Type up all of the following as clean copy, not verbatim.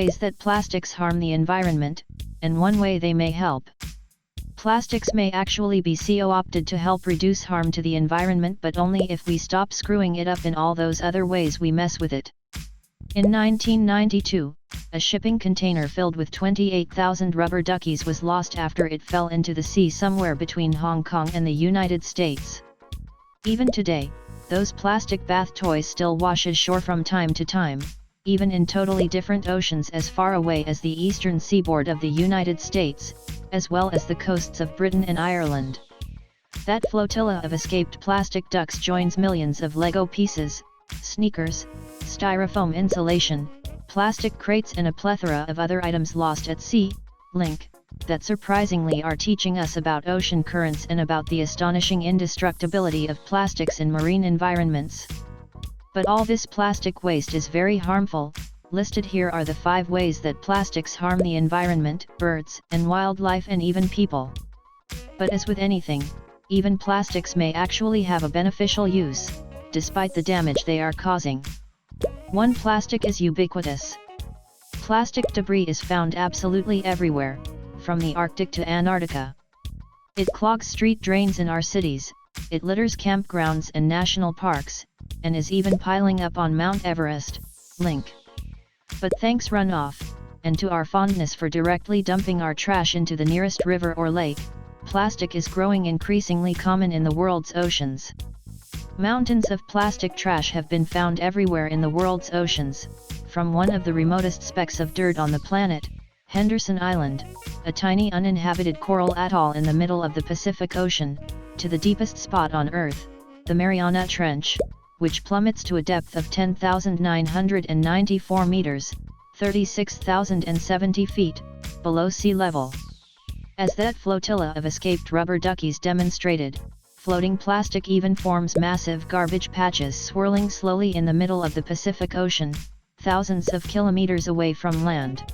ways that plastics harm the environment, and one way they may help. Plastics may actually be co-opted to help reduce harm to the environment, but only if we stop screwing it up in all those other ways we mess with it. In 1992, a shipping container filled with 28,000 rubber duckies was lost after it fell into the sea somewhere between Hong Kong and the United States. Even today, those plastic bath toys still wash ashore from time to time, even in totally different oceans as far away as the eastern seaboard of the United States, as well as the coasts of Britain and Ireland. That flotilla of escaped plastic ducks joins millions of Lego pieces, sneakers, styrofoam insulation, plastic crates and a plethora of other items lost at sea, link, that surprisingly are teaching us about ocean currents and about the astonishing indestructibility of plastics in marine environments. But all this plastic waste is very harmful. Listed here are the 5 ways that plastics harm the environment, birds and wildlife, and even people. But as with anything, even plastics may actually have a beneficial use, despite the damage they are causing. 1. Plastic is ubiquitous. Plastic debris is found absolutely everywhere, from the Arctic to Antarctica. It clogs street drains in our cities, it litters campgrounds and national parks, and is even piling up on Mount Everest, link. But thanks runoff, and to our fondness for directly dumping our trash into the nearest river or lake, plastic is growing increasingly common in the world's oceans. Mountains of plastic trash have been found everywhere in the world's oceans, from one of the remotest specks of dirt on the planet, Henderson Island, a tiny uninhabited coral atoll in the middle of the Pacific Ocean, to the deepest spot on Earth, the Mariana Trench, which plummets to a depth of 10,994 meters, 36,070 feet, below sea level. As that flotilla of escaped rubber duckies demonstrated, floating plastic even forms massive garbage patches swirling slowly in the middle of the Pacific Ocean, thousands of kilometers away from land.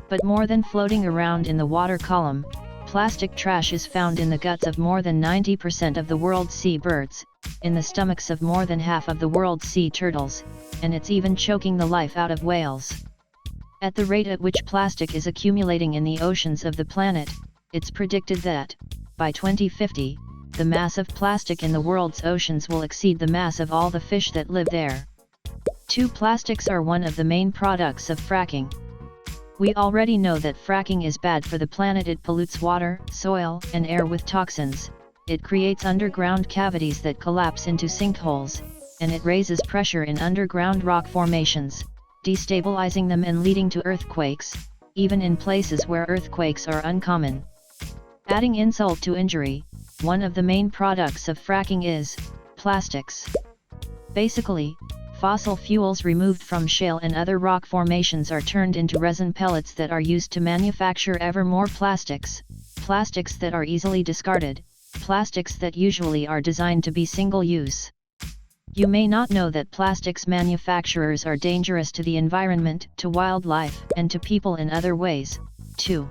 But more than floating around in the water column, plastic trash is found in the guts of more than 90% of the world's seabirds, in the stomachs of more than half of the world's sea turtles, and it's even choking the life out of whales. At the rate at which plastic is accumulating in the oceans of the planet, it's predicted that, by 2050, the mass of plastic in the world's oceans will exceed the mass of all the fish that live there. 2. Plastics are one of the main products of fracking. We already know that fracking is bad for the planet. It pollutes water, soil, and air with toxins, it creates underground cavities that collapse into sinkholes, and it raises pressure in underground rock formations, destabilizing them and leading to earthquakes, even in places where earthquakes are uncommon. Adding insult to injury, one of the main products of fracking is plastics. Basically, fossil fuels removed from shale and other rock formations are turned into resin pellets that are used to manufacture ever more plastics, plastics that are easily discarded, plastics that usually are designed to be single-use. You may not know that plastics manufacturers are dangerous to the environment, to wildlife, and to people in other ways, too.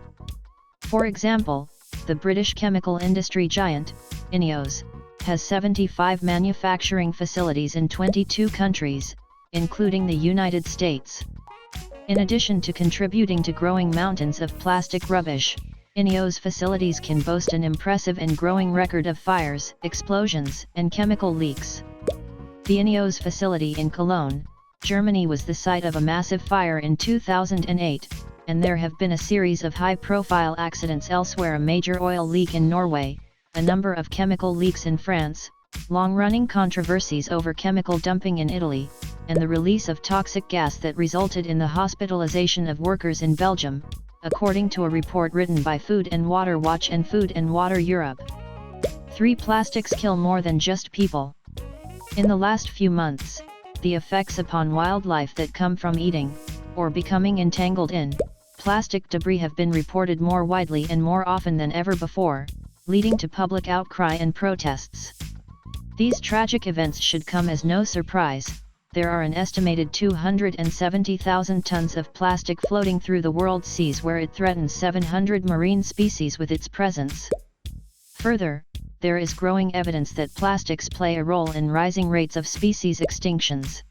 For example, the British chemical industry giant, INEOS, has 75 manufacturing facilities in 22 countries, including the United States. In addition to contributing to growing mountains of plastic rubbish, INEOS facilities can boast an impressive and growing record of fires, explosions, and chemical leaks. The INEOS facility in Cologne, Germany was the site of a massive fire in 2008, and there have been a series of high-profile accidents elsewhere: a major oil leak in Norway, a number of chemical leaks in France, long-running controversies over chemical dumping in Italy, and the release of toxic gas that resulted in the hospitalization of workers in Belgium, according to a report written by Food and Water Watch and Food and Water Europe. 3. Plastics kill more than just people. In the last few months, the effects upon wildlife that come from eating, or becoming entangled in, plastic debris have been reported more widely and more often than ever before, leading to public outcry and protests. These tragic events should come as no surprise. There are an estimated 270,000 tons of plastic floating through the world's seas, where it threatens 700 marine species with its presence. Further, there is growing evidence that plastics play a role in rising rates of species extinctions.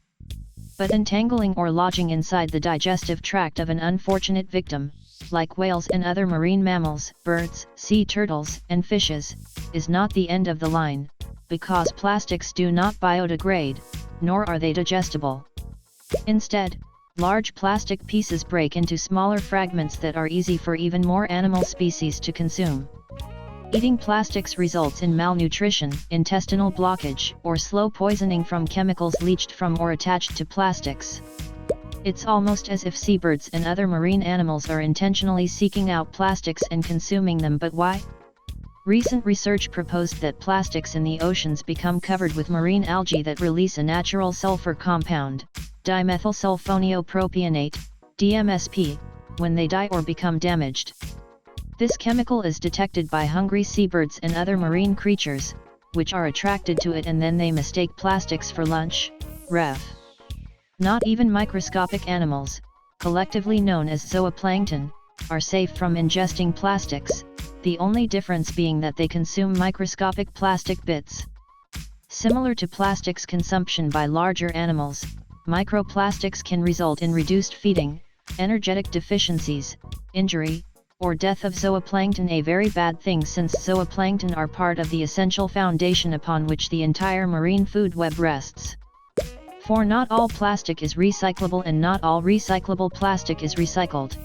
but entangling or lodging inside the digestive tract of an unfortunate victim, like whales and other marine mammals, birds, sea turtles, and fishes, is not the end of the line, because plastics do not biodegrade, nor are they digestible. Instead, large plastic pieces break into smaller fragments that are easy for even more animal species to consume. Eating plastics results in malnutrition, intestinal blockage, or slow poisoning from chemicals leached from or attached to plastics. It's almost as if seabirds and other marine animals are intentionally seeking out plastics and consuming them. But why? Recent research proposed that plastics in the oceans become covered with marine algae that release a natural sulfur compound, dimethylsulfoniopropienate, DMSP, when they die or become damaged. This chemical is detected by hungry seabirds and other marine creatures, which are attracted to it, and then they mistake plastics for lunch. Ref. Not even microscopic animals, collectively known as zooplankton, are safe from ingesting plastics, the only difference being that they consume microscopic plastic bits. Similar to plastics consumption by larger animals, microplastics can result in reduced feeding, energetic deficiencies, injury, or death of zooplankton, a very bad thing since zooplankton are part of the essential foundation upon which the entire marine food web rests. For not all plastic is recyclable and not all recyclable plastic is recycled.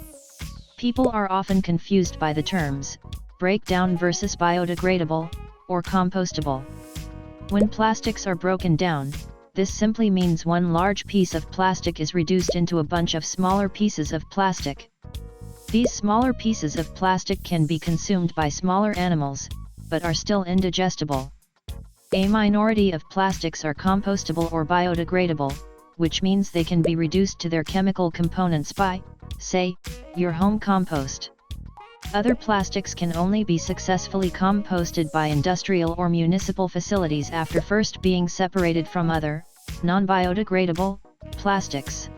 People are often confused by the terms breakdown versus biodegradable, or compostable. When plastics are broken down, this simply means one large piece of plastic is reduced into a bunch of smaller pieces of plastic. These smaller pieces of plastic can be consumed by smaller animals, but are still indigestible. A minority of plastics are compostable or biodegradable, which means they can be reduced to their chemical components by, say, your home compost. Other plastics can only be successfully composted by industrial or municipal facilities after first being separated from other, non-biodegradable, plastics.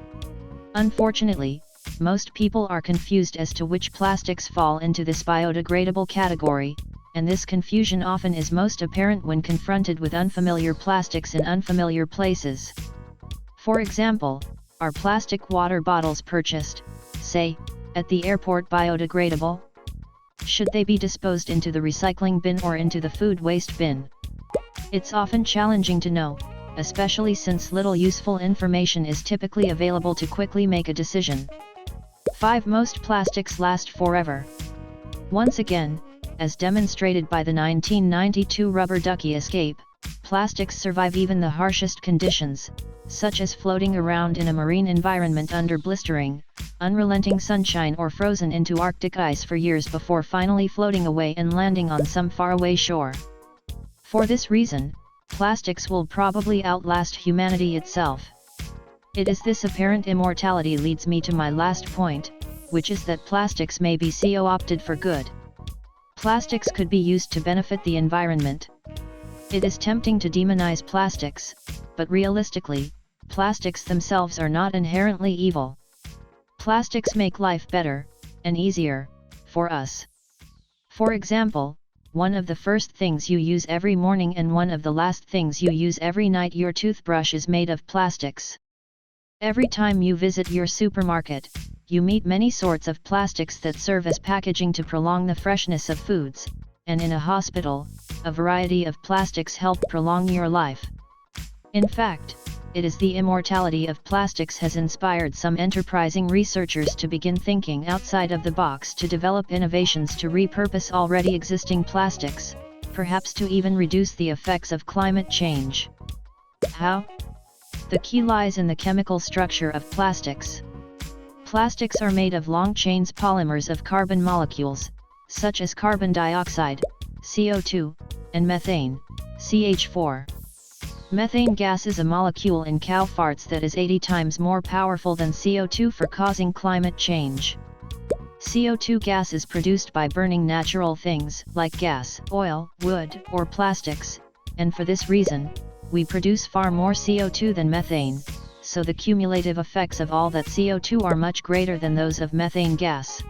Unfortunately, most people are confused as to which plastics fall into this biodegradable category, and this confusion often is most apparent when confronted with unfamiliar plastics in unfamiliar places. For example, are plastic water bottles purchased, say, at the airport biodegradable? Should they be disposed into the recycling bin or into the food waste bin? It's often challenging to know, especially since little useful information is typically available to quickly make a decision. 5. Most plastics last forever. Once again, as demonstrated by the 1992 rubber ducky escape, plastics survive even the harshest conditions, such as floating around in a marine environment under blistering, unrelenting sunshine or frozen into Arctic ice for years before finally floating away and landing on some faraway shore. For this reason, plastics will probably outlast humanity itself. It is this apparent immortality leads me to my last point, which is that plastics may be co-opted for good. Plastics could be used to benefit the environment. It is tempting to demonize plastics, but realistically, plastics themselves are not inherently evil. Plastics make life better, and easier, for us. For example, one of the first things you use every morning and one of the last things you use every night, your toothbrush, is made of plastics. Every time you visit your supermarket, you meet many sorts of plastics that serve as packaging to prolong the freshness of foods, and in a hospital, a variety of plastics help prolong your life. In fact, it is the immortality of plastics has inspired some enterprising researchers to begin thinking outside of the box to develop innovations to repurpose already existing plastics, perhaps to even reduce the effects of climate change. How? The key lies in the chemical structure of plastics. Plastics are made of long chains polymers of carbon molecules, such as carbon dioxide, CO2, and methane, CH4. Methane gas is a molecule in cow farts that is 80 times more powerful than CO2 for causing climate change. CO2 gas is produced by burning natural things like gas, oil, wood, or plastics, and for this reason, we produce far more CO2 than methane, so the cumulative effects of all that CO2 are much greater than those of methane gas.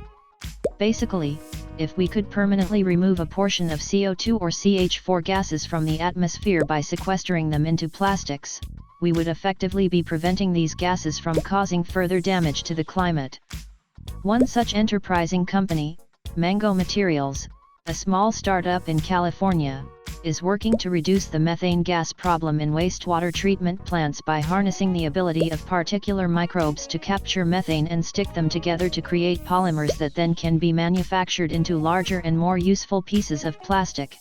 Basically, if we could permanently remove a portion of CO2 or CH4 gases from the atmosphere by sequestering them into plastics, we would effectively be preventing these gases from causing further damage to the climate. One such enterprising company, Mango Materials, a small startup in California, is working to reduce the methane gas problem in wastewater treatment plants by harnessing the ability of particular microbes to capture methane and stick them together to create polymers that then can be manufactured into larger and more useful pieces of plastic.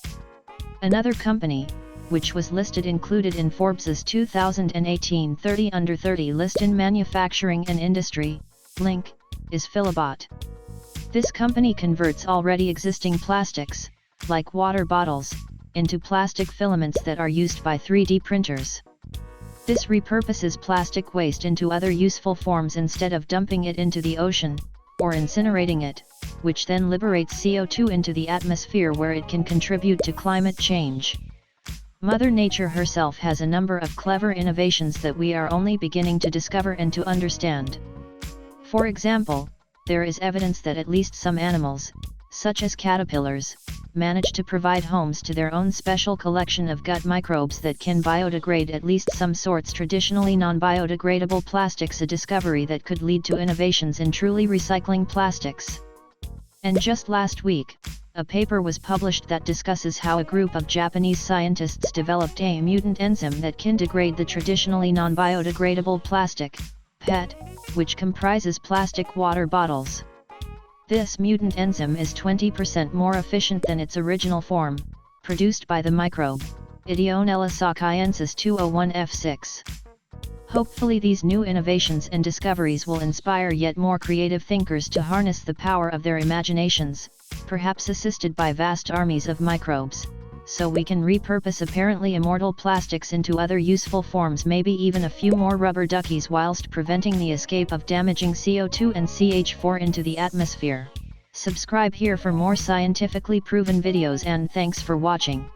Another company, which was listed included in Forbes's 2018 30 Under 30 list in manufacturing and industry, link, is Filabot. This company converts already existing plastics, like water bottles, into plastic filaments that are used by 3D printers. This repurposes plastic waste into other useful forms instead of dumping it into the ocean, or incinerating it, which then liberates CO2 into the atmosphere where it can contribute to climate change. Mother Nature herself has a number of clever innovations that we are only beginning to discover and to understand. For example, there is evidence that at least some animals, such as caterpillars, manage to provide homes to their own special collection of gut microbes that can biodegrade at least some sorts traditionally non-biodegradable plastics, a discovery that could lead to innovations in truly recycling plastics. And just last week, a paper was published that discusses how a group of Japanese scientists developed a mutant enzyme that can degrade the traditionally non-biodegradable plastic, PET, which comprises plastic water bottles. This mutant enzyme is 20% more efficient than its original form, produced by the microbe, Ideonella socchiensis 201F6. Hopefully these new innovations and discoveries will inspire yet more creative thinkers to harness the power of their imaginations, perhaps assisted by vast armies of microbes, so we can repurpose apparently immortal plastics into other useful forms, maybe even a few more rubber duckies, whilst preventing the escape of damaging CO2 and CH4 into the atmosphere. Subscribe here for more scientifically proven videos, and thanks for watching.